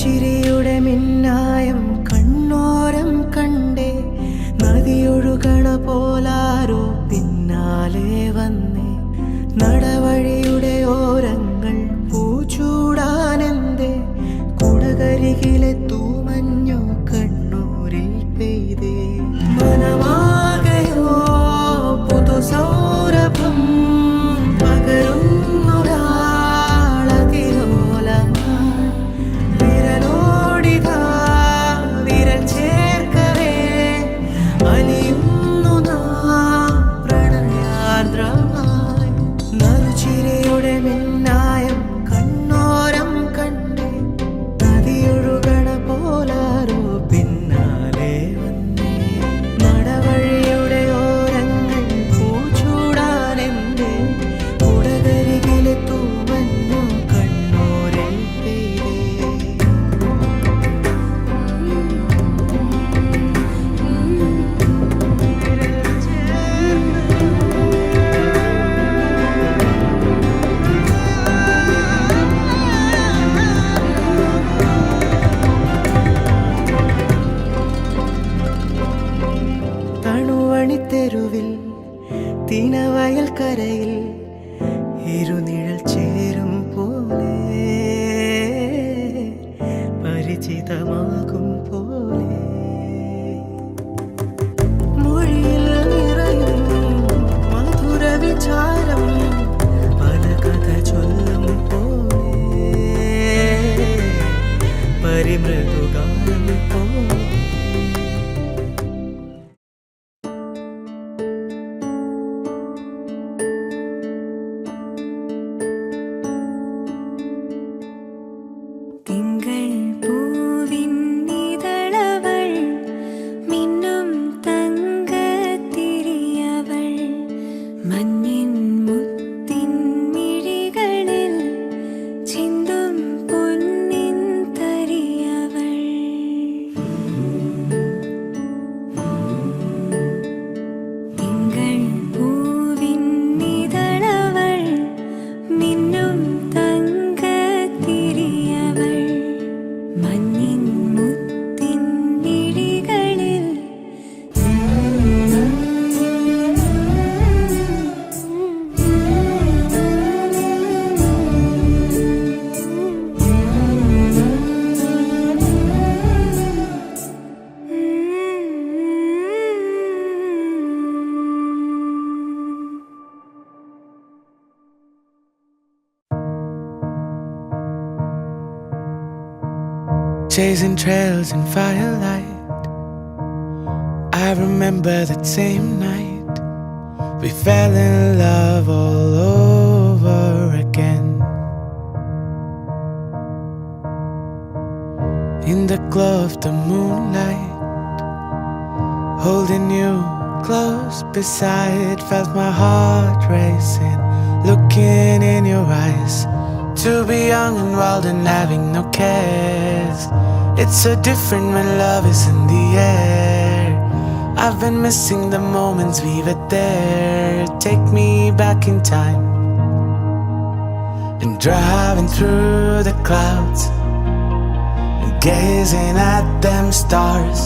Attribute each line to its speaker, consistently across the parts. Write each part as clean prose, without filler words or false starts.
Speaker 1: നറുചിരിയുടെ മിന്നായം കണ്ണോരം കണ്ടേ, നദിയൊഴുകണ പോലാരോ പിന്നാലെ വന്നേ. നടവഴിയുടെ ഓരങ്ങൾ പൂച്ചൂടാനെന്തേ, കുടകരികിലെ തൂമഞ്ഞു കണ്ണൂരിൽ പെയ്തേ. മനമാകയോ പുതുസൗരഭം പകരുന്നൊരാളതിലോലമായി, വിരലോടിതാ വിരൽ ചേർക്കവേ അലിയുന്നു നാം പ്രണയാർദ്രമായി. നറുചിരിയുടെ മിന്നായം കണ്ണോരം കണ്ടേ, നദിയൊഴുകണ പോലാരോ പിന്നാലെ വന്നേ. നടവഴിയുടെ ഓരങ്ങൾ പൂച്ചൂടാനെന്തേ, കുടകരികിലെ തൂമഞ്ഞു കണ്ണൂരിൽ പെയ്തേ. തണുവണിത്തെരുവിൽ തിനവയൽ കരയിൽ ഇരുനിഴൽ ചേരും പോലെ, പരിചിതമാകും പോലെ, മൊഴിയിൽ നിറയും മധുര വിചാരം പല കഥ ചൊല്ലും പോലെ, പരിമൃദുഗാനം പോലെ.
Speaker 2: തിങ്കൾ പൂവിന്നിതളവൾ മിന്നും തങ്കത്തിരിയവൾ, മഞ്ഞിൻ മുത്തിൻ മിഴികളിൽ ചിന്തും പൊന്നിൻ തരിയവൾ. തിങ്കൾ പൂവിന്നിതളവൾ മിന്നും തങ്കത്തിരിയവൾ, മഞ്ഞിൻ മുത്തിൻ മിഴികളിൽ
Speaker 1: Chasing trails in firelight, I remember that same night we fell in love all over again. In the glow of the moonlight, holding you close beside, felt my heart racing, looking in your eyes. To be young and wild and having no cares, it's so different when love is in the air. I've been missing the moments we were there. Take me back in time and driving through the clouds and gazing at them stars.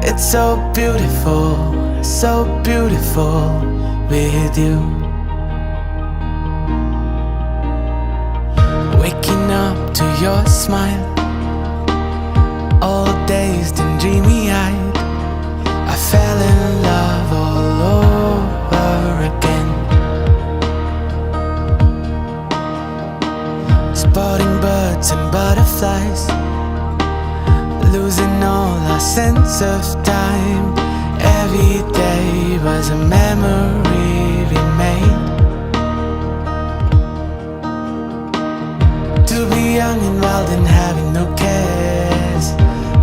Speaker 1: It's so beautiful with you. Waking up to your smile, all dazed and dreamy-eyed, I fell in love all over again. Spotting birds and butterflies, losing all our sense of time. Every day was a memory we made. To be young and wild and having no cares,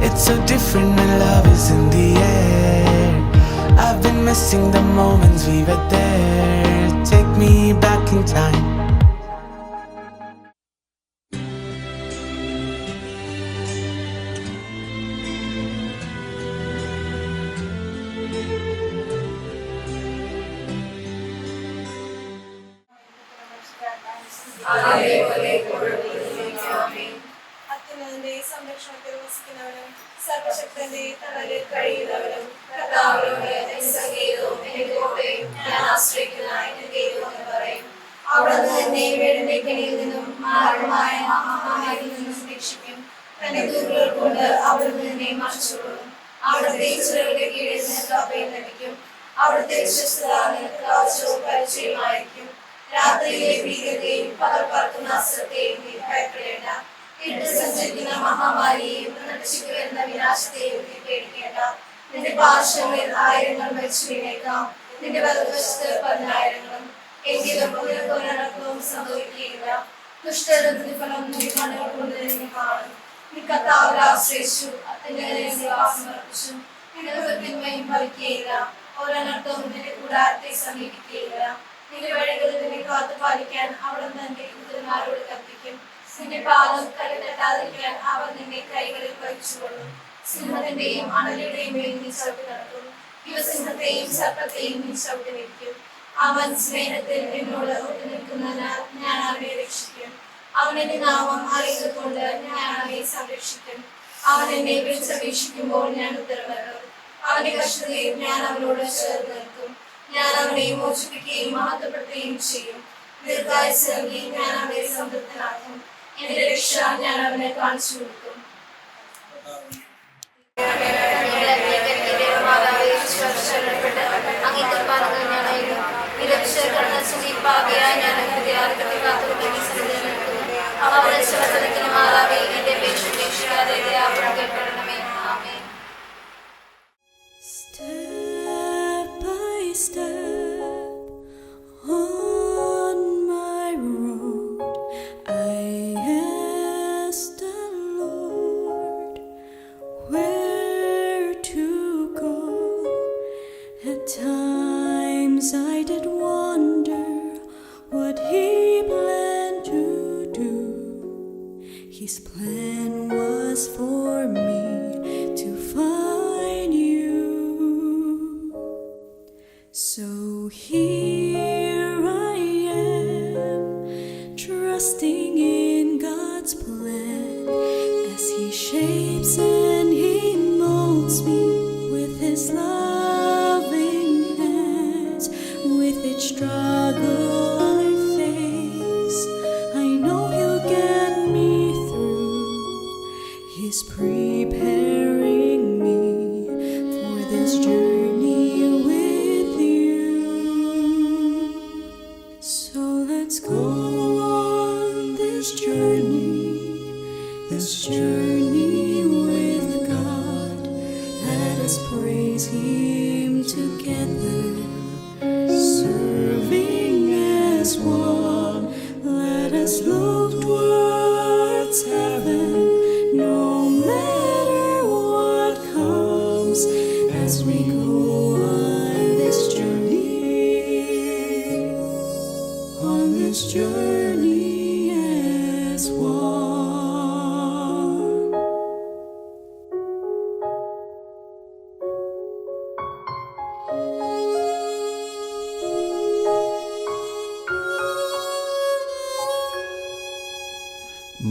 Speaker 1: it's so different when love is in the air. I've been missing the moments we were there. Take me back in time.
Speaker 3: അത്യുന്നതന്റെ സംരക്ഷണം സർവശക്തന്റെ തണലിൽ കഴിയുന്നവരും കർത്താവിനോട് എന്റെ സങ്കേതവും എന്റെ കോട്ടയും ഞാൻ ആശ്രയിക്കുന്ന എന്റെ ദൈവം എന്ന് പറയും. അവിടുന്ന് എന്നെ വീടിന്റെ കെണിയിൽ നിന്നും മാരകമായ മഹാമാരിയിൽ നിന്നും രക്ഷിക്കും. തന്റെ ദൂതകൾ കൊണ്ട് അവിടുന്ന് എന്നെ മറച്ചുകൊള്ളും. അവിടുത്തെ ചിറകുകളുടെ കീഴിൽ നിനക്ക് അഭയം ലഭിക്കും. അവിടുത്തെ വിശ്വസ്തത നിനക്ക് കവചവും പരിചയമായിരിക്കും. രാത്രിയിലെ ഭീകരതയും പകൽ പറക്കുന്ന അസ്ത്രത്തെയും നീ ഭയപ്പെടേണ്ട. ഇരുട്ട് സഞ്ചരിക്കുന്ന മഹാമാരിയെയും നശിച്ചു വരുന്ന വിനാശത്തെയും നീ പേടിക്കേണ്ട. നിന്റെ പാർശ്വങ്ങളിൽ 1000 മരിച്ചു വീണേക്കാം, നിന്റെ വലതുവശത്ത് 10,000. എങ്കിലും ഒരനക്കവും സംഭവിക്കുകയില്ല. ദുഷ്ടരുടെ പ്രതിഫലം നിന്റെ കണ്ണുകൾ കൊണ്ട് നിന്നെ കാണും. നീ കർത്താവിൽ ആശ്രയിച്ചു, അത്യന്തം വാസമർപ്പിച്ചു. നിനക്ക് തിന്മയും ഭവിക്കുകയില്ല, ഒരനർത്ഥവും നിന്റെ കൂടാരത്തെ സമീപിക്കുകയില്ല. നിന്റെ വഴികളിൽ നിന്നെ കാത്തു പാലിക്കാൻ അവിടുന്ന് തന്റെ ദൂതന്മാരോട് കൽപ്പിക്കും. നിന്റെ പാദം കല്ല് തട്ടാതിരിക്കാൻ അവർ നിന്റെ കൈകളിൽ വഹിച്ചുകൊള്ളും. സിംഹത്തിന്റെയും അണലിയുടെയും മേൽ നീ ചവിട്ടി നടക്കും. യുവസിംഹത്തെയും സർപ്പത്തെയും നീ ചവിട്ടി നിൽക്കും. അവൻ സ്നേഹത്തിൽ എന്നോട് ഒത്തു നിൽക്കുന്നതിനാൽ ഞാൻ അവനെ രക്ഷിക്കും. അവൻ എന്റെ നാമം അറിയുന്നതുകൊണ്ട് ഞാൻ അവനെ സംരക്ഷിക്കും. അവൻ എന്നെ വിളിച്ചപേക്ഷിക്കുമ്പോൾ ഞാൻ ഉത്തരം നൽകും. അവന്റെ കഷ്ടതയിൽ ഞാൻ അവനോട് ചേർന്ന് നിൽക്കും. ഞാൻ അവനെ മോചിപ്പിക്കുകയും മഹത്വപ്പെടുത്തുകയും ചെയ്യും. ദീർഘായുസ്സ് നൽകി ഞാൻ അവനെ സംതൃപ്തനാക്കും. എന്റെ രക്ഷ ഞാൻ അവനെ കാണിച്ചു കൊടുക്കും.
Speaker 2: Step by step on my road, I ask the Lord where to go. At times I did wonder what He planned to do. His plan was for me to find you. So here I am, trusting in God's plan as He shapes and He molds me with His loving hands. With each struggle I face, I know He'll get me through. He's preparing me for this journey with you. So let's go on this journey with God. Let us praise Him together, serving as one. Let us look towards heaven, no matter what comes, as we go on this journey as one.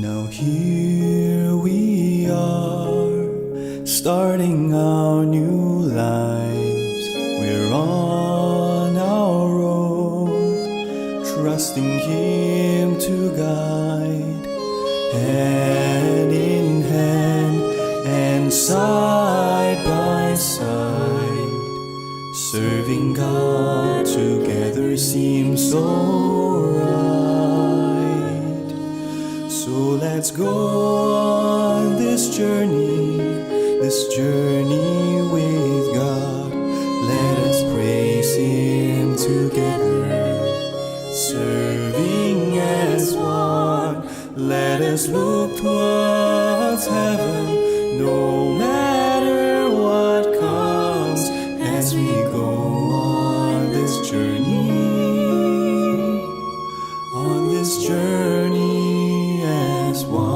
Speaker 4: Now here we are, starting our new lives. We're on our own, trusting Him to guide, hand in hand and side by side. Serving God together seems so right. So let's go on this journey with God. Let us praise Him together, serving as one. Let us look towards heaven, no matter what comes, as we go on this journey as one.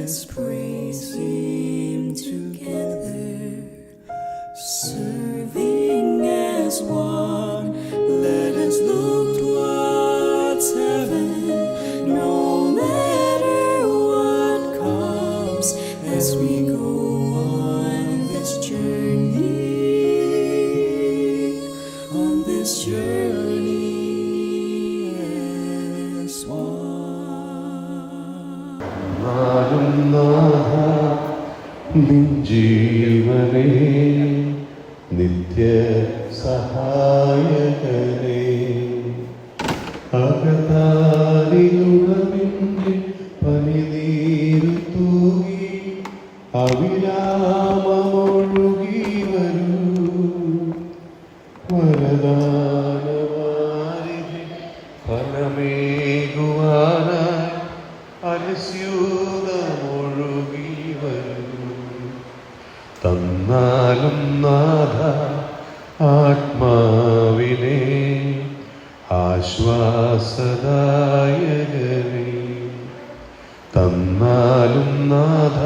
Speaker 2: us praise Him together, serving as one. Let us look towards heaven, no matter what comes, as we go on this journey, as one.
Speaker 4: നിൻ ജീവനേ നിത്യ സഹായകനേ അകതാരിലുടവിന്റെ പനിനീരു തൂകി അവിരാമമൊഴുകി വരൂ വരദാനവാരിധി ഫലമേകുവാനായി അലസ്യൂതമൊഴുകി വരൂ തന്നാലും നാഥ ആത്മാവിനെ ആശ്വാസദായകനേ തന്നാലും നാഥ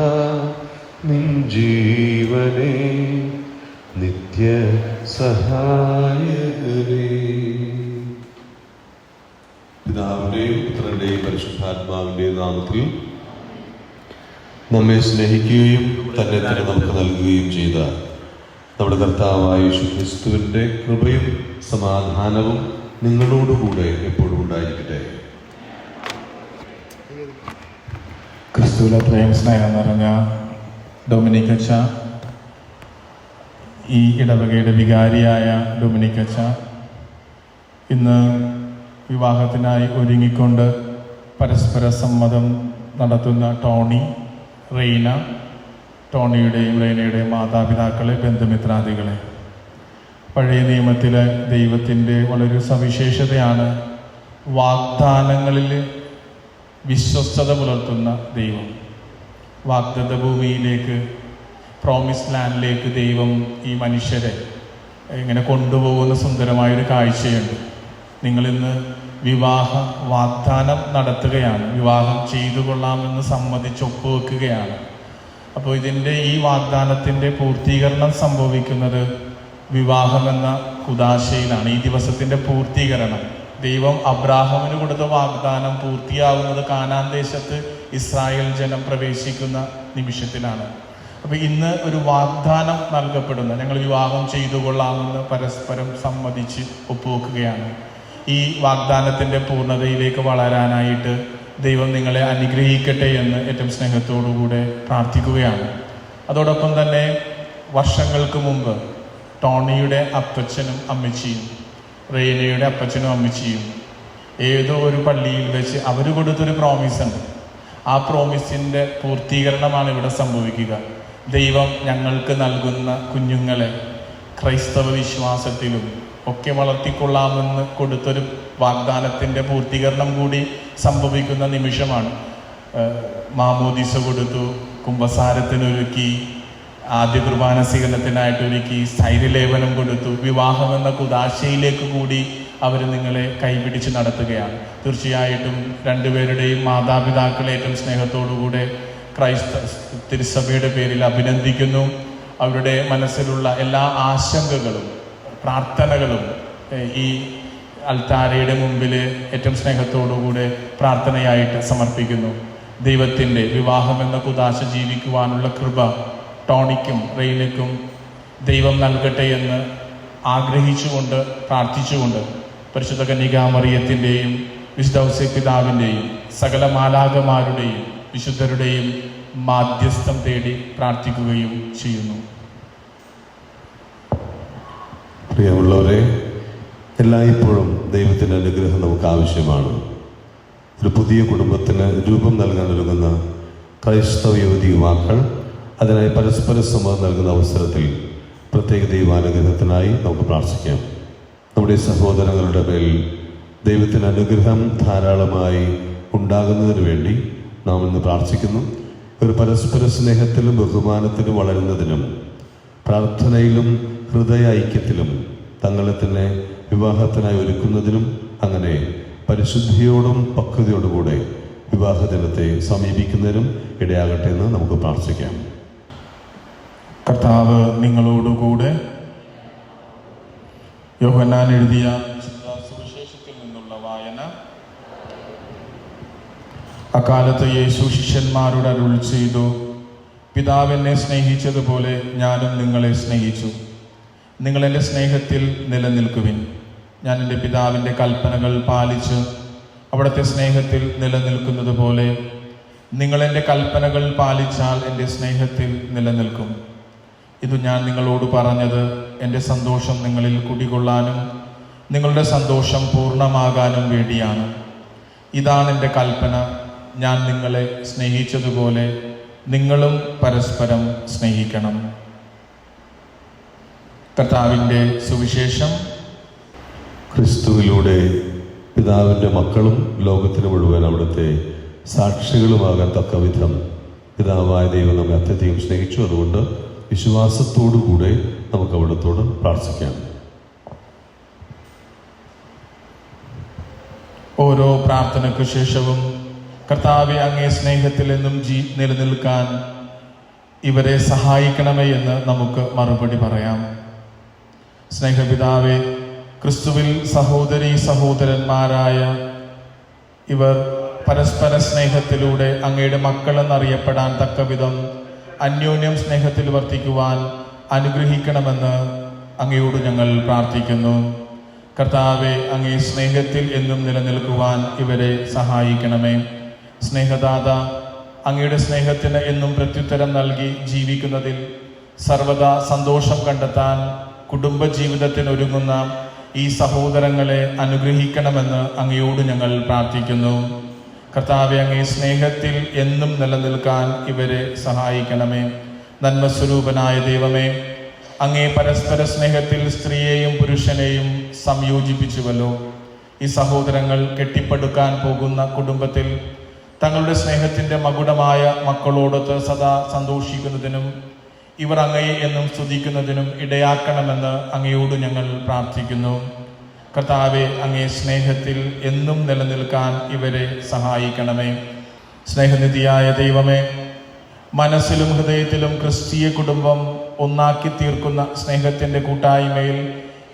Speaker 4: നിൻ ജീവനേ നിത്യ സഹായകനേ. പിതാവിന്റെയും പുത്രന്റെയും പരിശുദ്ധാത്മാവിന്റെയും നാമത്തിൽ നമ്മെ സ്നേഹിക്കുകയും തന്നെ തന്നെ നമുക്ക് നൽകുകയും ചെയ്ത നമ്മുടെ കർത്താവായ യേശുക്രിസ്തുവിന്റെ കൃപയും സമാധാനവും നിങ്ങളോടുകൂടെ എപ്പോഴും ഉണ്ടായിരിക്കട്ടെ.
Speaker 5: ക്രിസ്തുവിലെ പ്രേം സ്നേഹം നിറഞ്ഞ ഡൊമിനിക്കച്ച, ഈ ഇടവകയുടെ വികാരിയായ ഡൊമിനിക്കച്ച ഇന്ന് വിവാഹത്തിനായി ഒരുങ്ങിക്കൊണ്ട് പരസ്പര സമ്മതം നടത്തുന്ന ടോണി, റെയ്ന, ടോണിയുടെയും റെയ്നയുടെയും മാതാപിതാക്കളെ, ബന്ധുമിത്രാദികളെ, പഴയ നിയമത്തിലെ ദൈവത്തിൻ്റെ വളരെ സവിശേഷതയാണ് വാഗ്ദാനങ്ങളിൽ വിശ്വസ്തത പുലർത്തുന്ന ദൈവം. വാഗ്ദത്ത ഭൂമിയിലേക്ക്, പ്രോമിസ് ലാൻഡിലേക്ക് ദൈവം ഈ മനുഷ്യരെ ഇങ്ങനെ കൊണ്ടുപോകുന്ന സുന്ദരമായൊരു കാഴ്ചയുണ്ട്. നിങ്ങളിന്ന് വിവാഹ വാഗ്ദാനം നടത്തുകയാണ്, വിവാഹം ചെയ്തു കൊള്ളാമെന്ന് സമ്മതിച്ച് ഒപ്പുവെക്കുകയാണ്. അപ്പോൾ ഇതിൻ്റെ ഈ വാഗ്ദാനത്തിൻ്റെ പൂർത്തീകരണം സംഭവിക്കുന്നത് വിവാഹമെന്ന കുദാശയിലാണ്. ഈ ദിവസത്തിൻ്റെ പൂർത്തീകരണം, ദൈവം അബ്രാഹാമിന് കൊടുത്ത വാഗ്ദാനം പൂർത്തിയാവുന്നത് കാനാൻ ദേശത്ത് ഇസ്രായേൽ ജനം പ്രവേശിക്കുന്ന നിമിഷത്തിലാണ്. അപ്പോൾ ഇന്ന് ഒരു വാഗ്ദാനം നൽകപ്പെടുന്ന, ഞങ്ങൾ വിവാഹം ചെയ്തു കൊള്ളാമെന്ന് പരസ്പരം സമ്മതിച്ച് ഒപ്പുവെക്കുകയാണ്. ഈ വാഗ്ദാനത്തിൻ്റെ പൂർണ്ണതയിലേക്ക് വളരാനായിട്ട് ദൈവം നിങ്ങളെ അനുഗ്രഹിക്കട്ടെ എന്ന് ഏറ്റവും സ്നേഹത്തോടുകൂടെ പ്രാർത്ഥിക്കുകയാണ്. അതോടൊപ്പം തന്നെ വർഷങ്ങൾക്ക് മുമ്പ് ടോണിയുടെ അപ്പച്ചനും അമ്മച്ചിയും, റെയ്നയുടെ അപ്പച്ചനും അമ്മച്ചിയും ഏതോ ഒരു പള്ളിയിൽ വെച്ച് അവർ കൊടുത്തൊരു പ്രോമിസ് ഉണ്ട്. ആ പ്രോമിസിൻ്റെ പൂർത്തീകരണമാണ് ഇവിടെ സംഭവിക്കുക. ദൈവം ഞങ്ങൾക്ക് നൽകുന്ന കുഞ്ഞുങ്ങളെ ക്രൈസ്തവ വിശ്വാസത്തിലും ഒക്കെ വളർത്തിക്കൊള്ളാമെന്ന് കൊടുത്തൊരു വാഗ്ദാനത്തിൻ്റെ പൂർത്തീകരണം കൂടി സംഭവിക്കുന്ന നിമിഷമാണ്. മാമോദിസ കൊടുത്തു, കുംഭസാരത്തിനൊരുക്കി, ആദ്യ കുർബാന സ്വീകരണത്തിനായിട്ടൊരുക്കി, സ്ഥൈര്യലേപനം കൊടുത്തു. വിവാഹമെന്ന കുദാശയിലേക്ക് കൂടി അവർ നിങ്ങളെ കൈപിടിച്ച് നടത്തുകയാണ്. തീർച്ചയായിട്ടും രണ്ടുപേരുടെയും മാതാപിതാക്കളെ ഏറ്റവും സ്നേഹത്തോടുകൂടെ തിരുസഭയുടെ പേരിൽ അഭിനന്ദിക്കുന്നു. അവരുടെ മനസ്സിലുള്ള എല്ലാ ആശങ്കകളും പ്രാർത്ഥനകളും ഈ അൽത്താരയുടെ മുമ്പിൽ ഏറ്റവും സ്നേഹത്തോടുകൂടെ പ്രാർത്ഥനയായിട്ട് സമർപ്പിക്കുന്നു. ദൈവത്തിൻ്റെ വിവാഹമെന്ന കുദാശ ജീവിക്കുവാനുള്ള കൃപ ടോണിക്കും റെയ്നയ്ക്കും ദൈവം നൽകട്ടെ എന്ന് ആഗ്രഹിച്ചുകൊണ്ട് പ്രാർത്ഥിച്ചുകൊണ്ട് പരിശുദ്ധ കന്യകാമറിയത്തിൻ്റെയും വിശുദ്ധ ഔസേപ്പ് പിതാവിൻ്റെയും സകല മാലാഖമാരുടെയും വിശുദ്ധരുടെയും മാധ്യസ്ഥം തേടി പ്രാർത്ഥിക്കുകയും ചെയ്യുന്നു.
Speaker 4: പ്രിയമുള്ളവരെ, എല്ലായ്പ്പോഴും ദൈവത്തിൻ്റെ അനുഗ്രഹം നമുക്ക് ആവശ്യമാണ്. ഒരു പുതിയ കുടുംബത്തിന് രൂപം നൽകാനൊരുങ്ങുന്ന ക്രൈസ്തവ യുവതി യുവാക്കൾ അതിനായി പരസ്പര സമ്മതം നൽകുന്ന അവസരത്തിൽ പ്രത്യേക ദൈവാനുഗ്രഹത്തിനായി നമുക്ക് പ്രാർത്ഥിക്കാം. നമ്മുടെ സഹോദരങ്ങളുടെ മേൽ ദൈവത്തിൻ്റെ അനുഗ്രഹം ധാരാളമായി ഉണ്ടാകുന്നതിന് വേണ്ടി നാം ഇന്ന് പ്രാർത്ഥിക്കുന്നു. ഒരു പരസ്പര സ്നേഹത്തിലും ബഹുമാനത്തിലും വളരുന്നതിനും പ്രാർത്ഥനയിലും ഹൃദയ ഐക്യത്തിലും തങ്ങളെ തന്നെ വിവാഹത്തിനായി ഒരുക്കുന്നതിനും അങ്ങനെ പരിശുദ്ധിയോടും പക്വതയോടുകൂടെ വിവാഹ ദിനത്തെ സമീപിക്കുന്നതിനും ഇടയാകട്ടെ എന്ന് നമുക്ക് പ്രാർത്ഥിക്കാം.
Speaker 5: കർത്താവ് നിങ്ങളോടുകൂടെ. യോഹന്നാൻ എഴുതിയ സുവിശേഷത്തിൽ നിന്നുള്ള വായന. അക്കാലത്ത് യേശു ശിഷ്യന്മാരോട് അരുൾ ചെയ്തു, പിതാവ് എന്നെ സ്നേഹിച്ചതുപോലെ ഞാനും നിങ്ങളെ സ്നേഹിച്ചു. നിങ്ങൾ എൻ്റെ സ്നേഹത്തിൽ നിലനിൽക്കുവിൻ. ഞാൻ എൻ്റെ പിതാവിൻ്റെ കൽപ്പനകൾ പാലിച്ച് അവിടുത്തെ സ്നേഹത്തിൽ നിലനിൽക്കുന്നത് പോലെ നിങ്ങൾ എൻ്റെ കൽപ്പനകൾ പാലിച്ചാൽ എൻ്റെ സ്നേഹത്തിൽ നിലനിൽക്കും. ഇത് ഞാൻ നിങ്ങളോട് പറഞ്ഞത് എൻ്റെ സന്തോഷം നിങ്ങളിൽ കുടികൊള്ളാനും നിങ്ങളുടെ സന്തോഷം പൂർണ്ണമാകാനും വേണ്ടിയാണ്. ഇതാണ് എൻ്റെ കൽപ്പന, ഞാൻ നിങ്ങളെ സ്നേഹിച്ചതുപോലെ നിങ്ങളും പരസ്പരം സ്നേഹിക്കണം. കർത്താവിൻ്റെ സുവിശേഷം.
Speaker 4: ക്രിസ്തുവിലൂടെ പിതാവിൻ്റെ മക്കളും ലോകത്തിന് മുഴുവൻ അവിടുത്തെ സാക്ഷികളുമാകാൻ തക്കവിധം പിതാവായ ദൈവം നമ്മെ അത്യധികം സ്നേഹിച്ചു. അതുകൊണ്ട് വിശ്വാസത്തോടുകൂടെ നമുക്ക് അവിടത്തോട് പ്രാർത്ഥിക്കാം.
Speaker 5: ഓരോ പ്രാർത്ഥനയ്ക്കു ശേഷവും കർത്താവെ, അങ്ങേ സ്നേഹത്തിൽ എന്നും നിലനിൽക്കാൻ ഇവരെ സഹായിക്കണമേ എന്ന് നമുക്ക് മറുപടി പറയാം. സ്നേഹപിതാവെ, ക്രിസ്തുവിൽ സഹോദരീ സഹോദരന്മാരായ ഇവർ പരസ്പര സ്നേഹത്തിലൂടെ അങ്ങയുടെ മക്കളെന്നറിയപ്പെടാൻ തക്കവിധം അന്യോന്യം സ്നേഹത്തിൽ വർത്തിക്കുവാൻ അനുഗ്രഹിക്കണമെന്ന് അങ്ങയോട് ഞങ്ങൾ പ്രാർത്ഥിക്കുന്നു. കർത്താവെ, അങ്ങേ സ്നേഹത്തിൽ എന്നും നിലനിൽക്കുവാൻ ഇവരെ സഹായിക്കണമേ. സ്നേഹദാത, അങ്ങയുടെ സ്നേഹത്തിന് എന്നും പ്രത്യുത്തരം നൽകി ജീവിക്കുന്നതിൽ സർവദാ സന്തോഷം കണ്ടെത്താൻ കുടുംബജീവിതത്തിനൊരുങ്ങുന്ന ഈ സഹോദരങ്ങളെ അനുഗ്രഹിക്കണമെന്ന് അങ്ങയോട് ഞങ്ങൾ പ്രാർത്ഥിക്കുന്നു. കർത്താവെ, അങ്ങേ സ്നേഹത്തിൽ എന്നും നിലനിൽക്കാൻ ഇവരെ സഹായിക്കണമേ. നന്മസ്വരൂപനായ ദൈവമേ, അങ്ങേ പരസ്പര സ്നേഹത്തിൽ സ്ത്രീയെയും പുരുഷനെയും സംയോജിപ്പിച്ചുവല്ലോ. ഈ സഹോദരങ്ങൾ കെട്ടിപ്പടുക്കാൻ പോകുന്ന കുടുംബത്തിൽ തങ്ങളുടെ സ്നേഹത്തിൻ്റെ മകുടമായ മക്കളോടൊത്ത് സദാ സന്തോഷിക്കുന്നതിനും ഇവർ അങ്ങയെ എന്നും സ്തുതിക്കുന്നതിനും ഇടയാക്കണമെന്ന് അങ്ങയോട് ഞങ്ങൾ പ്രാർത്ഥിക്കുന്നു. കർത്താവെ, അങ്ങേ സ്നേഹത്തിൽ എന്നും നിലനിൽക്കാൻ ഇവരെ സഹായിക്കണമേ. സ്നേഹനിധിയായ ദൈവമേ, മനസ്സിലും ഹൃദയത്തിലും ക്രിസ്തീയ കുടുംബം ഒന്നാക്കി തീർക്കുന്ന സ്നേഹത്തിൻ്റെ കൂട്ടായ്മയിൽ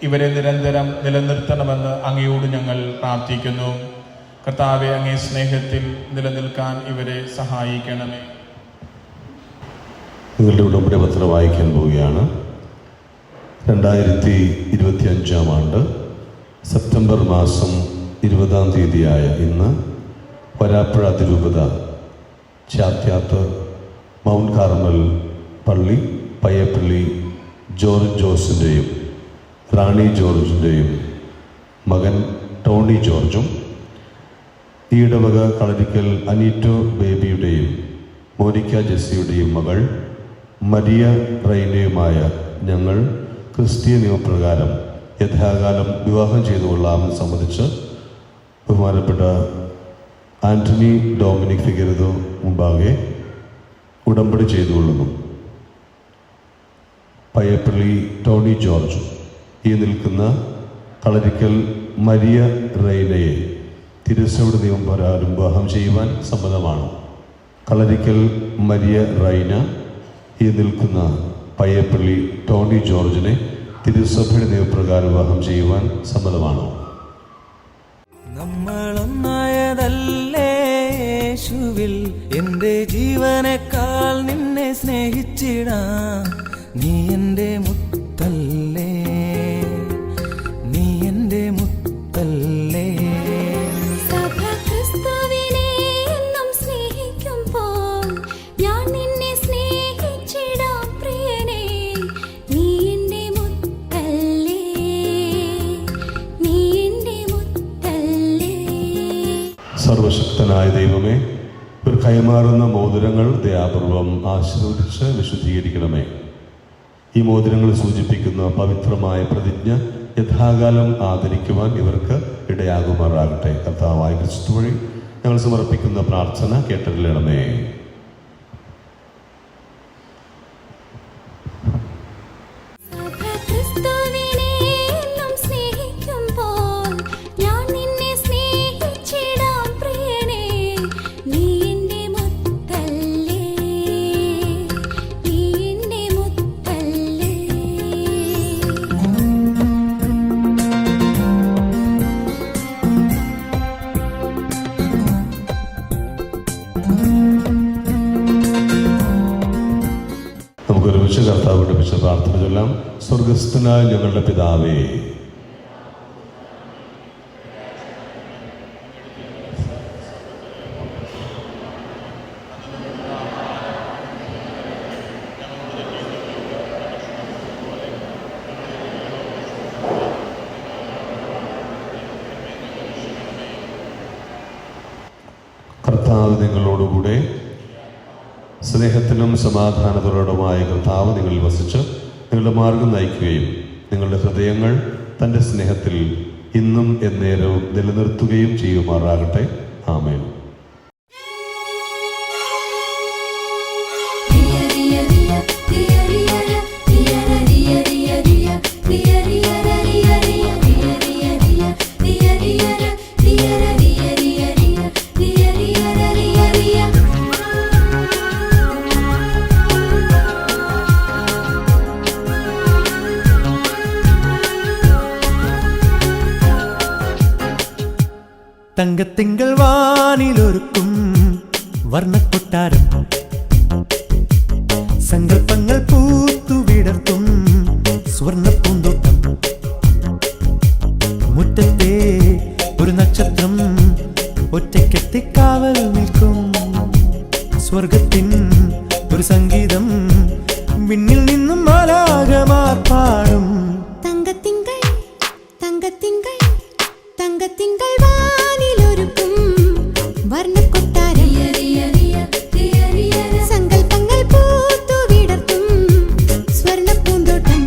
Speaker 5: ഇവരെ നിരന്തരം നിലനിർത്തണമെന്ന് അങ്ങയോട് ഞങ്ങൾ പ്രാർത്ഥിക്കുന്നു. കർത്താവെ, അങ്ങേ സ്നേഹത്തിൽ നിലനിൽക്കാൻ ഇവരെ സഹായിക്കണമേ.
Speaker 4: നിങ്ങളുടെ ഉടമ്പടി പത്രം വായിക്കാൻ പോവുകയാണ്. 2025 ആണ്ട് സെപ്റ്റംബർ മാസം 20-ാം തീയതിയായ ഇന്ന് വരാപ്പുഴ അതിരൂപത ചാത്യാത്ത് മൗണ്ട് കാർമൽ പള്ളി പയ്യപ്പള്ളി ജോർജ് ജോസിൻ്റെയും റാണി ജോർജിൻ്റെയും മകൻ ടോണി ജോർജും ഈടവക കളരിക്കൽ അനീറ്റോ ബേബിയുടെയും മോനിക്ക ജെസ്സിയുടെയും മകൾ മരിയ റൈനയുമായ ഞങ്ങൾ ക്രിസ്തീയ നിയമപ്രകാരം യഥാകാലം വിവാഹം ചെയ്തു കൊള്ളാമെന്ന് സംബന്ധിച്ച് ബഹുമാനപ്പെട്ട ആന്റണി ഡൊമിനിക് ഫിഗറിതോ മുമ്പാകെ ഉടമ്പടി ചെയ്തുകൊള്ളുന്നു. പയ്യപ്പള്ളി ടോണി ജോർജ് ഈ നിൽക്കുന്ന കളരിക്കൽ മരിയ റൈനയെ തിരുസഭയുടെ നിയമപ്രകാരം വിവാഹം ചെയ്യുവാൻ സമ്മതമാണ്. കളരിക്കൽ മരിയ റൈന ഈ നിൽക്കുന്ന പയ്യപ്പള്ളി ടോണി ജോർജിനെ തിരുസഭയുടെ നിയമപ്രകാരം വിവാഹം ചെയ്യുവാൻ സമ്മതമാണ്.
Speaker 2: നമ്മളൊന്നായതല്ലേ യേശുവിൽ, എൻ്റെ ജീവനേക്കാൾ നിന്നെ സ്നേഹിച്ചിടാം. നീ എൻ്റെ മുത്തല്ലേ, നീ എൻ്റെ മുത്തല്ലേ.
Speaker 4: സർവശക്തനായ ദൈവമേ, ഒരു കൈമാറുന്ന മോതിരങ്ങൾ ദയാപൂർവം ആശീർവദിച്ച് വിശുദ്ധീകരിക്കണമേ. ഈ മോതിരങ്ങൾ സൂചിപ്പിക്കുന്ന പവിത്രമായ പ്രതിജ്ഞ യഥാകാലം ആദരിക്കുവാൻ ഇവർക്ക് ഇടയാകുമാറാകട്ടെ. കർത്താവായ ക്രിസ്തു വഴി ഞങ്ങൾ സമർപ്പിക്കുന്ന പ്രാർത്ഥന കേട്ടറിയണമേ. കർത്താവ് പഠിപ്പിച്ച പ്രാർത്ഥന ചൊല്ലാം. സ്വർഗസ്ഥനായ ഞങ്ങളുടെ പിതാവേ, കർത്താവ് നിങ്ങളോടുകൂടെ. സ്നേഹത്തിനും സമാധാനത്തോടുമായ കർത്താവ് നിങ്ങളിൽ വസിച്ച് നിങ്ങളുടെ മാർഗം നയിക്കുകയും നിങ്ങളുടെ ഹൃദയങ്ങൾ തൻ്റെ സ്നേഹത്തിൽ ഇന്നും എന്നേരവും നിലനിർത്തുകയും ചെയ്യുമാറാകട്ടെ. ആമേൻ.
Speaker 2: തങ്കത്തിങ്കൾ വാനിലൊരുക്കും വർണ്ണക്കൊട്ടാരം, സങ്കല്പങ്ങൾ പൂത്തുവിടർത്തും സ്വർണ്ണ പൂന്തോട്ടം. മുറ്റത്തെ ഒരു നക്ഷത്രം ഒറ്റയ്ക്കെത്തിക്കാവൽ നിൽക്കും. സ്വർഗത്തിൻ ഒരു സംഗീതം വിണ്ണിൽ നിന്നും മാലാഖമാർ പാടും.
Speaker 6: തങ്കത്തിങ്കൾ തങ്കത്തിങ്കൾ തങ്കത്തിങ്കൾ വാനിലൊരുക്കും വർണ്ണക്കൊട്ടാരം, സങ്കല്പങ്ങൾ പൂത്തുവിടർത്തും സ്വർണ്ണ പൂന്തോട്ടം.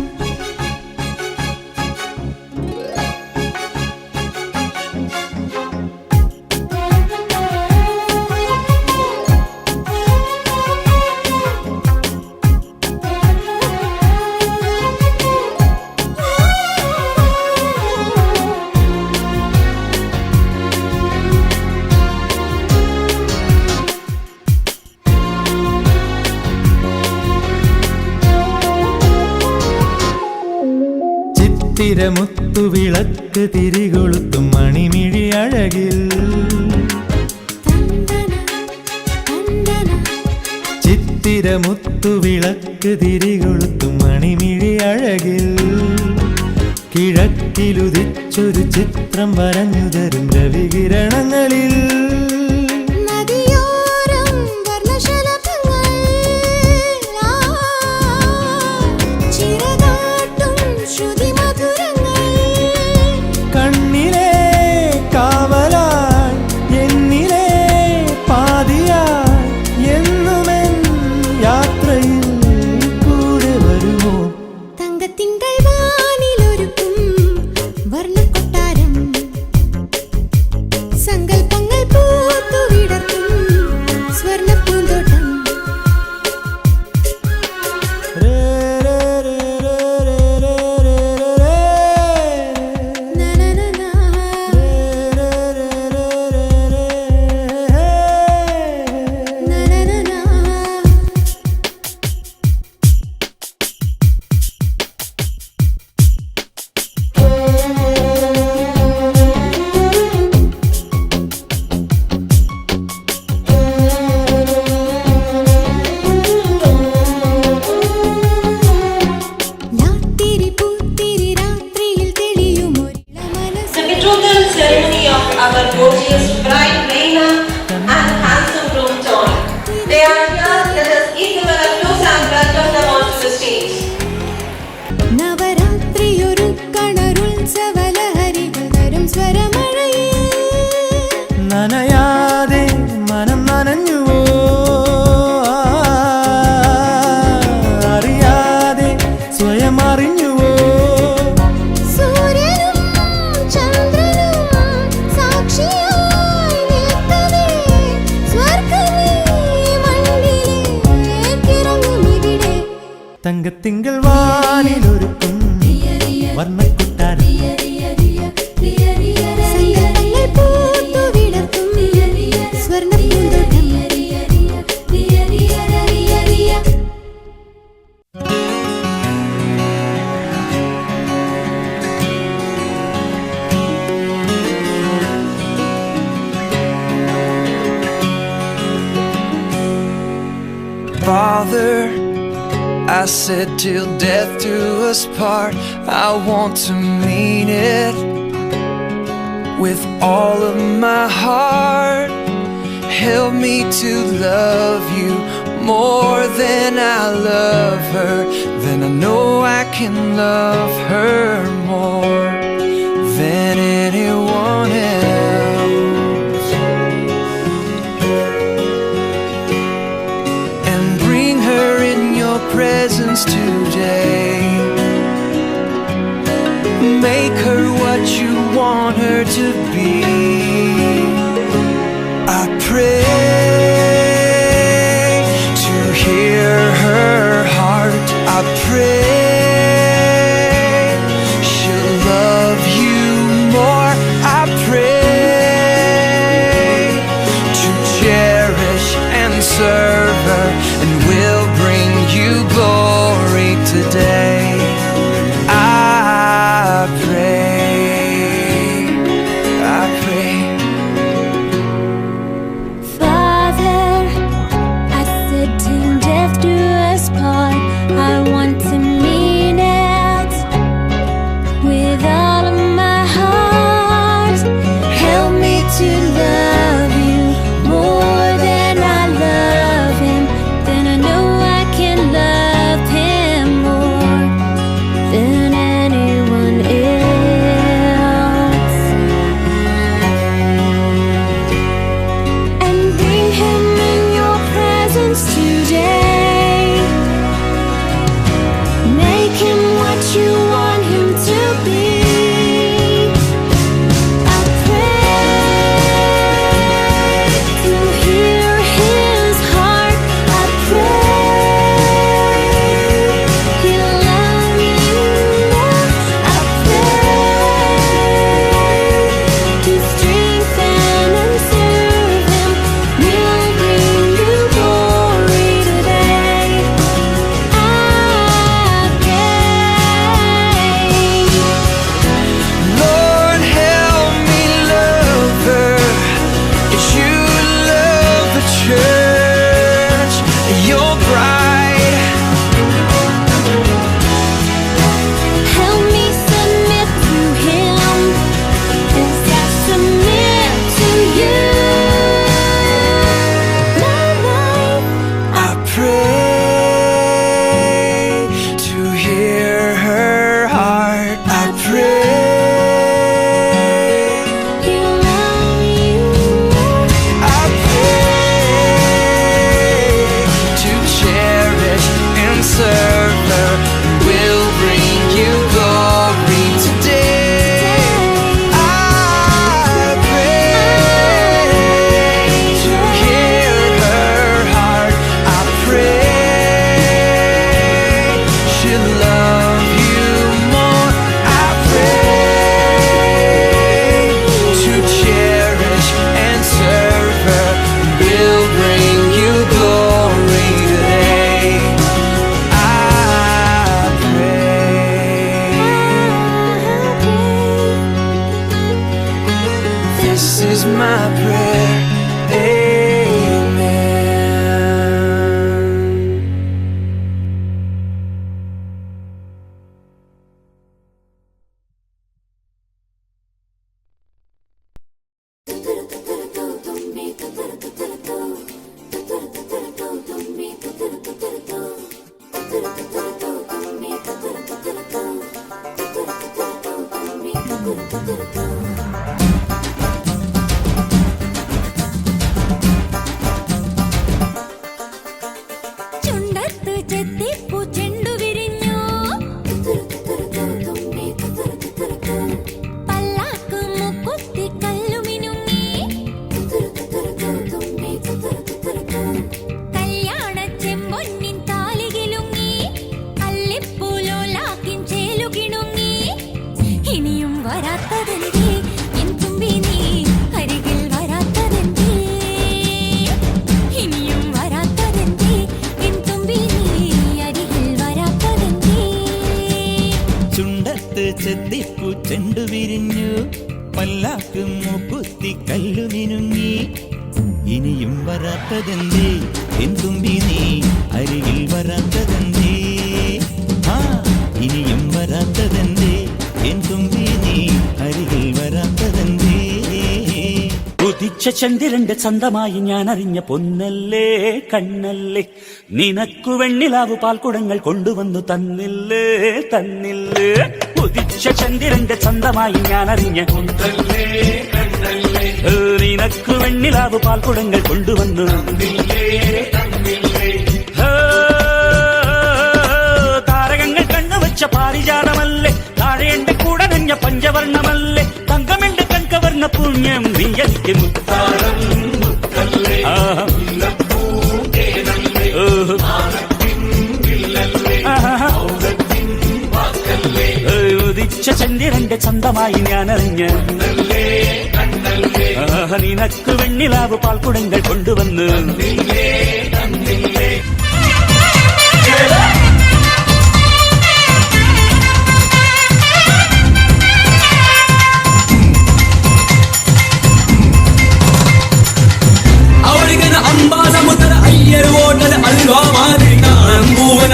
Speaker 2: ചിത്തിരമുത്തു വിളക്ക് തിരികൊളുത്തും മണിമിഴി അഴകിൽ, ചിത്തിരമുത്തു വിളക്ക് തിരികൊളുത്തും മണിമിഴി അഴകിൽ. കിഴക്കിലുദിച്ചൊരു ചിത്രം വരഞ്ഞു തരും രവികിരണങ്ങളിൽ. കണ്ണിലെ കാവലായി എന്നിലെ പാതിയായി എന്നുമെൻ യാത്രയിൽ കൂടെ വരുമോ?
Speaker 6: തങ്കത്തിങ്കൾ വാനിലൊരുക്കും വർണ്ണക്കൊട്ടാരം, സങ്കല്പങ്ങൾ പൂത്തുവിടർത്തും സ്വർണ്ണ പൂന്തോട്ടം.
Speaker 3: Our gorgeous bride Reina and handsome groom John. They are here. Let us give them a close and welcome them onto the stage.
Speaker 6: നവരാത്രിയൊരുക്കണരുത്സവലഹരികൾ തരും സ്വരമഴയിൽ.
Speaker 2: നനയാതെ മനം നനഞ്ഞുവോ? അറിയാതെ സ്വയം അറിഞ്ഞുവോ? തങ്കത്തിങ്കൾ വാനിലൊരുക്കും വർണ്ണക്കൊട്ടാരം,
Speaker 6: സങ്കല്പങ്ങൾ പൂത്തുവിടർത്തും സ്വർണ്ണ പൂന്തോട്ടം.
Speaker 7: Father,
Speaker 1: I said till death do us part. I want to mean it with all of my heart. Help me to love you more than I love her. Then I know I can love her more than anyone else. And bring her in your presence today. Make her what you want her to be. I pray to hear her heart. I pray she'll love you more. I pray to cherish and serve her, and will bring you glory today. I pray, I pray.
Speaker 6: Father, I said till death do us part. I want to mean it with all of my heart. Help me to love you more than I love him. Then I know I can love him more than anyone else. And bring him in your presence today. Make him what you want him to be. I pray to hear his heart. I pray he'll love you more. I pray to strengthen and serve him. We'll bring you glory today. I pray.
Speaker 1: Lord, help me love her as you love the church, your bride.
Speaker 6: Help me submit to him as I submit to you. My life,
Speaker 1: I pray to hear her heart. I pray,
Speaker 6: he'll love you more.
Speaker 1: I pray to cherish and serve her. Will bring you glory today. I pray to hear her heart. I pray she'll love you more. I pray to cherish and serve her. Will bring you glory today. I pray. This is my prayer. Amen.
Speaker 6: ചുണ്ടത്ത് ചെത്തിപ്പൂ ചെണ്ടു വിരിഞ്ഞു. പല്ലാക്ക് മുക്കുത്തി കല്ലു മിനുങ്ങി. കല്യാണ ചെമ്പൊന്നിൻ താലി കിലുങ്ങി. അല്ലിപ്പൂലോലാക്കിൻ ചേലു കിണുങ്ങി. ഇനിയും വരാത്തതെന്തേ N തുമ്പി നീ അരികിൽ വരാത്തതെന്തേ? ഇനിയും വരാത്തതെന്തേ N തുമ്പി നീ അരികിൽ വരാത്തതെന്തേ?
Speaker 7: ചുണ്ടത്ത് ചെത്തിപ്പൂ ചെണ്ടു വിരിഞ്ഞു. പല്ലാക്ക് മൂക്കുത്തി കല്ലു മിനുങ്ങി. ഇനിയും വരാത്തതെന്തേ എൻ തുമ്പി നീ അരികിൽ വരാത്തതെന്തേ? ചന്ദ്രന്റെ ചന്തമായി ഞാൻ അറിഞ്ഞ പൊന്നല്ലേ കണ്ണല്ലേ, നിനക്കു വെണ്ണിലാവു പാൽക്കുടങ്ങൾ കൊണ്ടുവന്നു തന്നില്ലേ തന്നില്ലേ. ഉദിച്ച ചന്ദ്രന്റെ ചന്തമായി ഞാൻ അറിഞ്ഞ പൊന്നല്ലേ കണ്ണല്ലേ, നിനക്കു വെണ്ണിലാവു പാൽക്കുടങ്ങൾ കൊണ്ടുവന്നു തന്നില്ലേ തന്നില്ലേ. താരകങ്ങൾ കണ്ണുവച്ച പാരിജാതമല്ലേ, താഴെ എന്റെ കൂടെ നഞ്ഞ പഞ്ചവർണ്ണമല്ലേ, തങ്കമെന്റെ കൺകവർണ്ണ പുണ്യം നീ എനിക്ക് മുത്താരം മുത്തല്ലേ. ഉദിച്ച ചന്ദ്രന്റെ ചന്തമായി ഞാൻ അറിഞ്ഞ നിനക്ക് വെണ്ണിലാവ് പാൽക്കുടങ്ങൾ കൊണ്ടുവന്ന്
Speaker 8: അമ്പാസമുദ്ര അയ്യർ ഓട്ടത് അൽവാ മാതിരി കാണാൻ പൂവന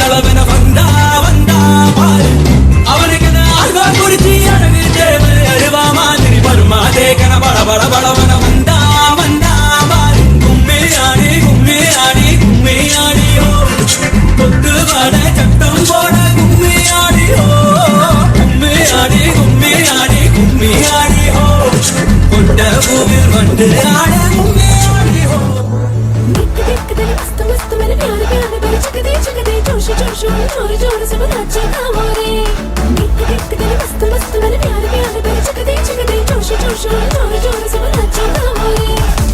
Speaker 8: തളവന വന്താ വന്താ പാല് അവനിക്കന അൽവാ കുറിച്ച് അഴകിൽ ദേവന അരുവാ മാതിരി പരുമാതേക്കന ബള ബള ബളവന വന്താ വന്താ പാല്. കുമ്മിയാടി കുമ്മിയാടി കുമ്മിയാടിയോ കൊത്തുപാട ചട്ടം പോട കുമ്മിയാടിയോ കുമ്മിയാടി കുമ്മിയാടി കുമ്മിയാടിയോ കൊട്ട പൂവിൽ വണ്ട് ആട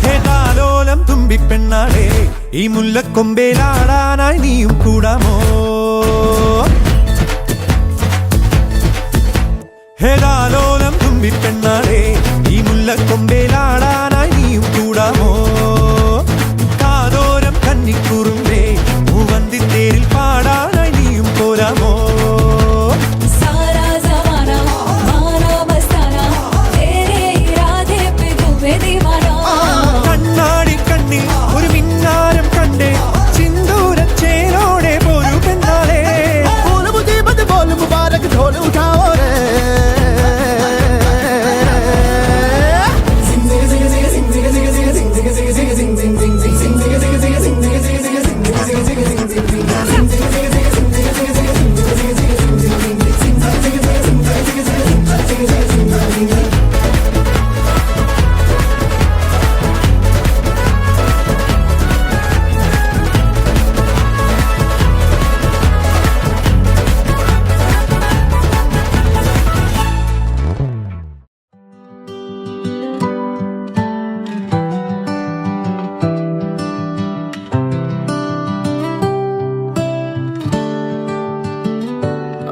Speaker 2: ഹേതാലോലം തുമ്പിപ്പെണ്ണാളെ, ഈ മുല്ലക്കൊമ്പേലാടാനായി നീയും കൂടാമോ? ഹേതാലോലം തുമ്പിപ്പെണ്ണാളെ, ഈ മുല്ലക്കൊമ്പേലാടാനായി നീയും കൂടാമോ? കാതോരം കന്നിക്കുറുമ്പേ, മൂവന്തിത്തേരിൽ പാടാനായി നീയും പോരാമോ? കണ്ണാടി കണ്ണിൽ ഒരു മിന്നാരം കണ്ടേ, സിന്ദൂരച്ചേരോടെ പോരു പെണ്ണാളെ.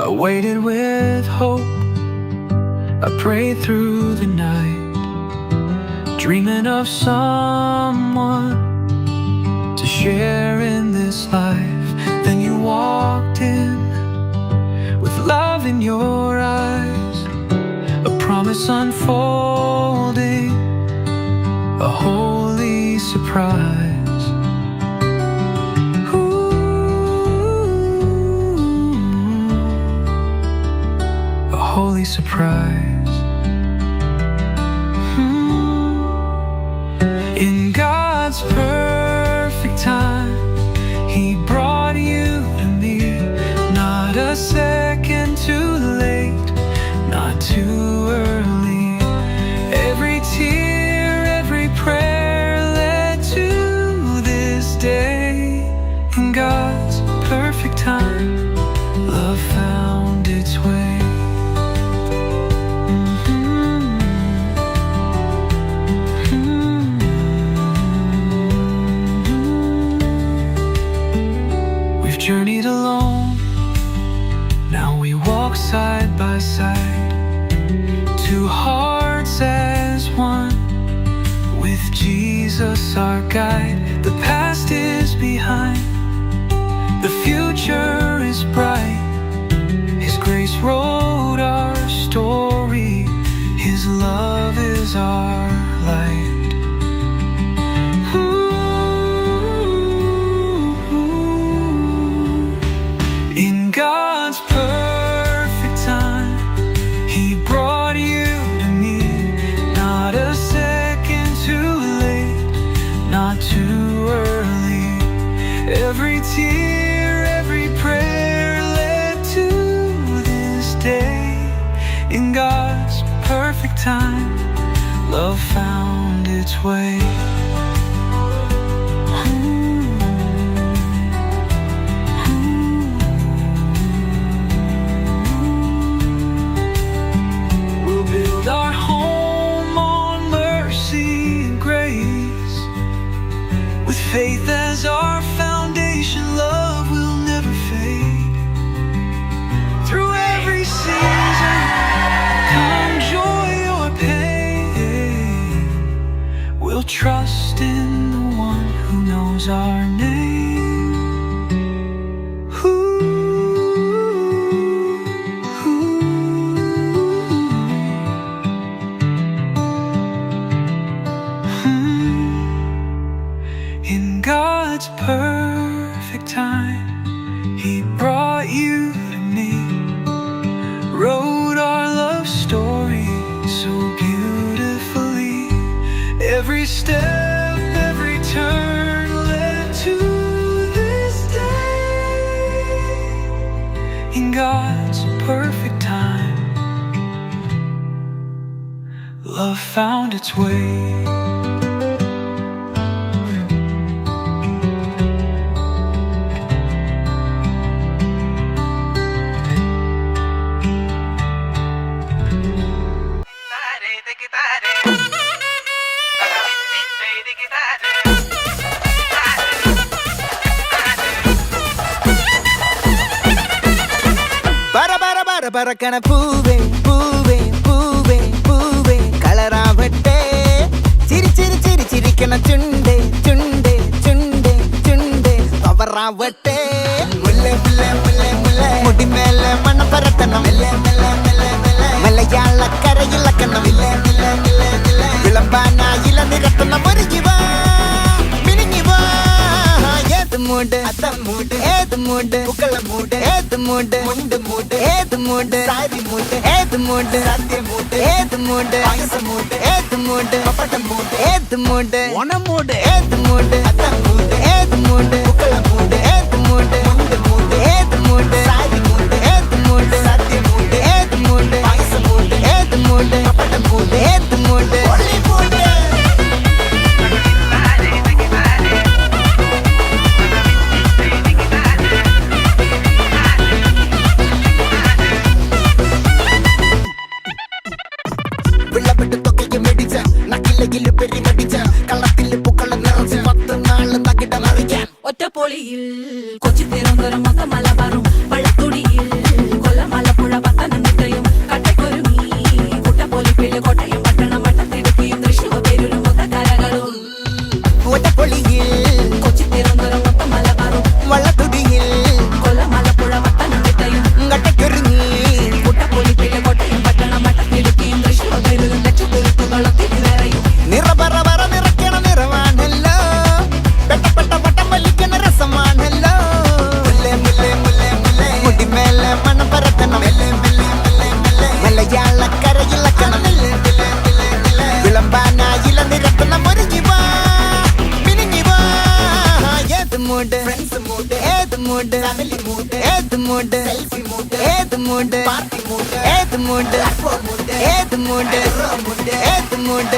Speaker 1: I waited with hope, I prayed through the night, dreaming of someone to share in this life. Then you walked in with love in your eyes, a promise unfolding, a holy surprise. Holy surprise. In God's perfect time, He brought you to me. Not a second too late, not too early. Every tear, every prayer led to this day. In God's perfect time, love found its way. Journeyed alone, now we walk side by side, two hearts as one, with Jesus our guide. The past is behind, the future is bright. His grace wrote our story, His love is our light. God's perfect time, He brought you to me. Not a second too every tear, every prayer led to this day. In God's perfect time, love found its way. We'll build our home on mercy and grace. With faith as our foundation, love will never fade. Through every season, come joy or pain, we'll trust in the one who knows our name. In God's perfect time, He brought you to me, wrote our love story so beautifully. Every step, every turn led to this day. In God's perfect time, love found its way.
Speaker 9: പറക്കണ പൂവേ പൂവേ പൂവേ പൂവേ കളറാവട്ടെ ചിരി ചിരി ചിരി ചിരിക്കണ ചുണ്ടേ ചുണ്ടേ ചുണ്ടേ ചുണ്ടേ പവറാവട്ടെ മുല്ലേ മുല്ലേ മുല്ലേ മുല്ലേ മുടിമേലെ മണ്ണ പരത്തണം മലയാളക്കരയിളക്കണം വിളമ്പാനായില നിരത്തണം ഒരു ജീവ മിനിങ്ങി വാ ഏത് മൂട് മൂട് ഏത് മൂട് പുക്കള മൂട് ഏത് മൂട് മുണ്ട് മൂട് ഏത് മൂട് സാരി മൂട് ഏത് മൂട് സദ്യ മൂട് ഏത് മൂട് പായസ മൂട് ഏത് മൂട് പപ്പടം മൂട് ഏത് മൂട് ഓണം മൂട് ഏത് മൂട് അത്തം മൂട് ഏത് മൂട് പുക്കള മൂട് ഏത് മൂട് മുണ്ട് മൂട് ഏത് മൂട് സാരി മൂട് ഏത് മൂട് സദ്യ മൂട് ഏത് മൂട് പായസ മൂട് ഏത് മൂട് പപ്പടം മൂട് ഏത് മൂട് ഒളി മൂട്
Speaker 3: ഒറ്റപ്പൊളിയിൽ കൊച്ചി തിരുവനന്തപുരം മൊത്ത മലബാറും വള്ളത്തുടിയിൽ കൊല്ലം ആലപ്പുഴ പത്തനംതിട്ടയും കട്ടക്കൊരുങ്ങി കുട്ടപ്പൊലിപ്പില് കോട്ടയം പട്ടണം വട്ടത്തിടുക്കിയും തൃശ്ശൂർ പേരൂരും മൊത്ത കരകളും
Speaker 9: ഒറ്റപ്പൊളിയിൽ
Speaker 3: കൊച്ചി തിരുവനന്തപുരം മൊത്ത മലബാറും
Speaker 9: വള്ളത്തുടിയിൽ
Speaker 3: കൊല്ലം ആലപ്പുഴ പത്തനംതിട്ടയും
Speaker 9: കട്ടക്കൊരുങ്ങി
Speaker 3: കുട്ടപ്പൊലിപ്പില് കോട്ടയം പട്ടണം വട്ടത്തിടുക്കിയും തൃശ്ശൂർ പേരൂരും ലക്ഷത്തുരുത്തുകളും തിരുവരയും
Speaker 9: നിറപറ നിറയ്ക്കണ നിറവാണല്ലോ പെട്ടപ്പെട്ട പട്ടം വലിക്കണ രസമാണല്ലോ മുല്ലേ മുല്ലേ മുല്ലേ മുല്ലേ മുടിമേലെ മണം പരത്തണം മലയാളക്കരയിളക്കണം വിളമ്പാനായില നിരത്തണം ഒരു ജീവ മിനിങ്ങി വാ ഏത് മൂട് ഫ്രണ്ട്സ് മൂട് ഏത് മൂട് ഫാമിലി മൂട് ഏത് മൂട് സെൽഫി മൂട് ഏത് മൂട് പാർട്ടി മൂട് ഏത് മൂട് ഏത് മൂട് ഏത് മൂട്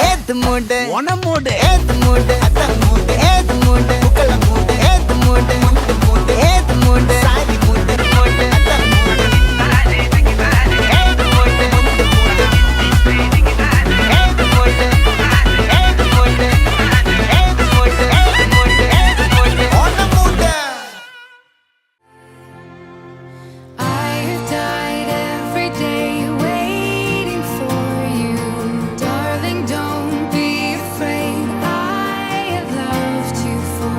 Speaker 9: ഏത് മൂട് ഓണം മൂട് ഏത് മൂട് അത്തം മൂട് ഏത് മൂട് പുക്കള മൂട് ഏത് മൂട് മുണ്ട് മൂട് ഏത് മൂട് സാരി മൂട് മൂട് അത്തം മൂട് ഏത് മൂട് മുണ്ട് മൂട് ഏത് മൂട് ഏത് മൂട് ഏത് മൂട് ഏത് മൂട് ഏത് മൂട് ഓണം മൂട്
Speaker 6: I have died every day waiting for you, darling. Don't be afraid. I have loved you for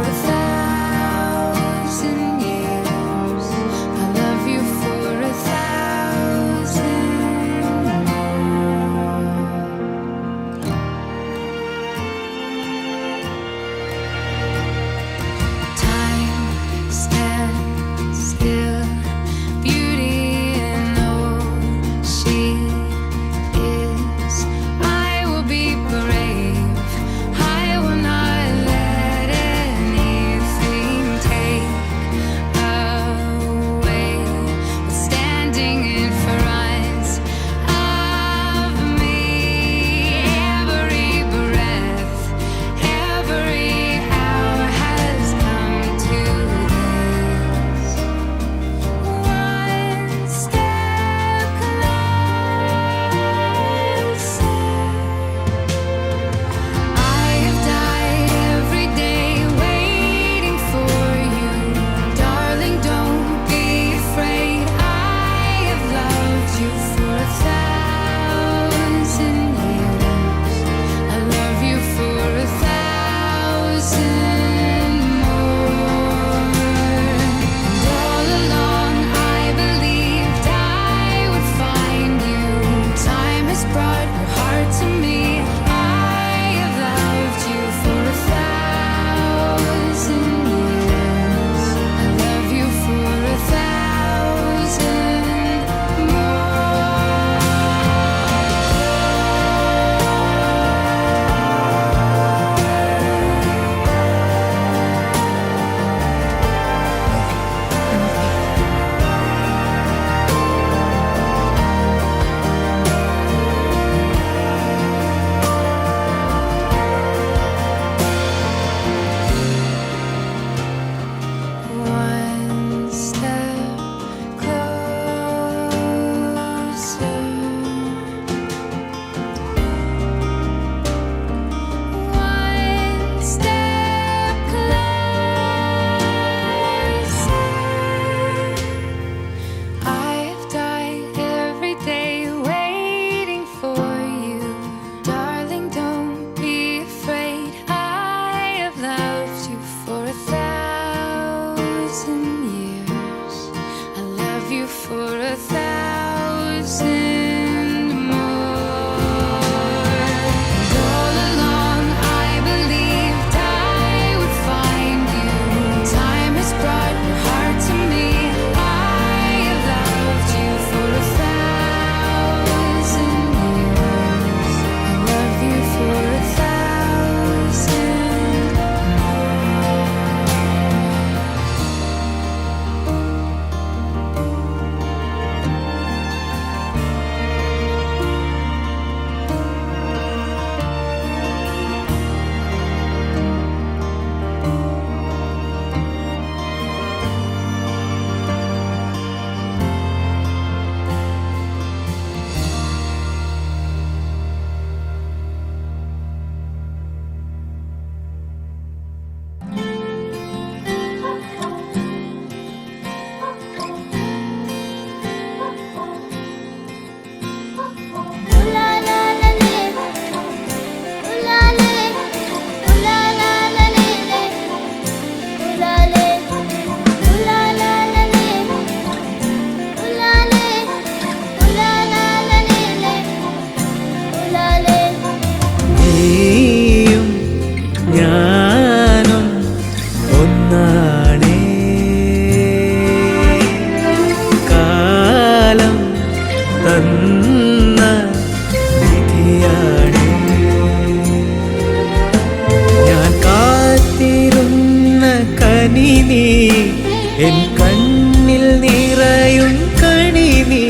Speaker 6: 1,000 years. I love you for 1,000 more. And all along I believed I would find you. Time has brought your heart to me. I loved you for 1,000 years. I love you for 1,000 more.
Speaker 2: നീയും ഞാനും ഒന്നാണേ, കാലം തന്ന വിധിയാണേ. ഞാൻ കാത്തിരുന്ന കനി നീ, N കണ്ണിൽ നിറയും കണി നീ.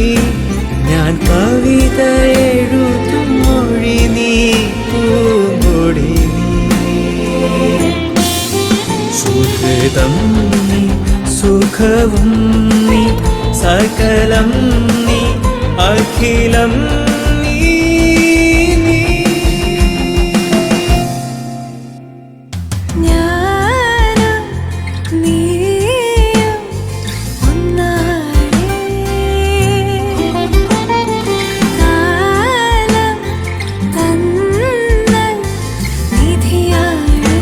Speaker 2: ഞാൻ കവിത എഴുതും മൊഴി നീ, പൂങ്കൊടി നീ. സുഹൃതം നീ, സുഖവും നീ, സകലം നീ, അഖിലം നീ, നീ.
Speaker 6: ഞാനും നീയും ഒന്നാണേ, കാലം തന്ന വിധിയാണേ.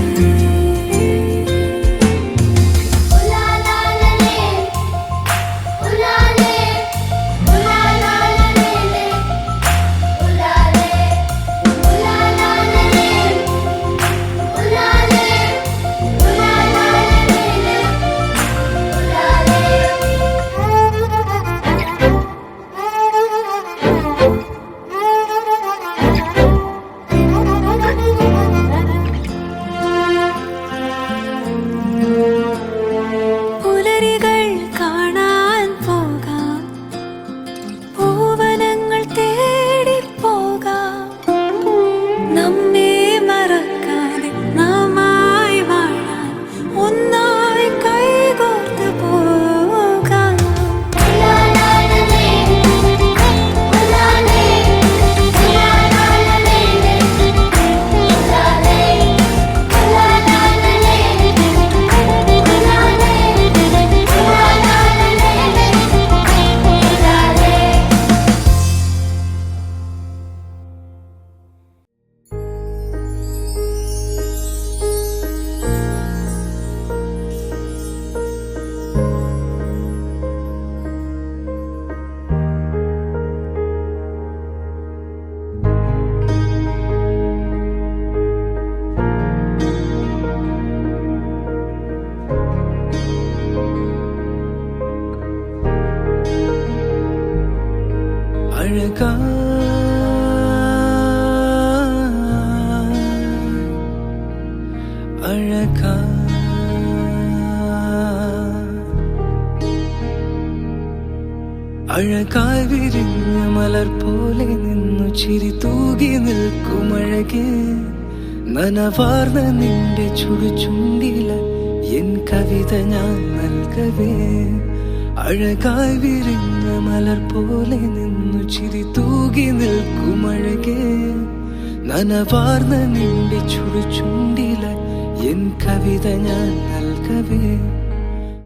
Speaker 6: പുലരികൾ കാണാൻ പോകാം, പൂവനങ്ങൾ തേടി പോകാം. നമ്മെ മറക്കാതെ നാമായി വാഴാൻ ഒന്നായി കൈകോർത്ത് പോകാം.
Speaker 2: അഴകാ അഴകാ അഴകായി വിരിഞ്ഞ മലർ പോലെ നിന്നു ചിരി തൂകി നിൽക്കും അഴകേ. നനവാർന്ന നിന്റെ ചുടുചുണ്ടില എൻ കവിത ഞാൻ നൽകവേ. അഴകായി വിരിഞ്ഞ മലർ പോലെ നിന്നു ചിരി തൂകി നിൽക്കും അഴകേ. നനവാർന്ന നിന്റെ ചുടുചുണ്ടില എൻ കവിത ഞാൻ നൽകവേ.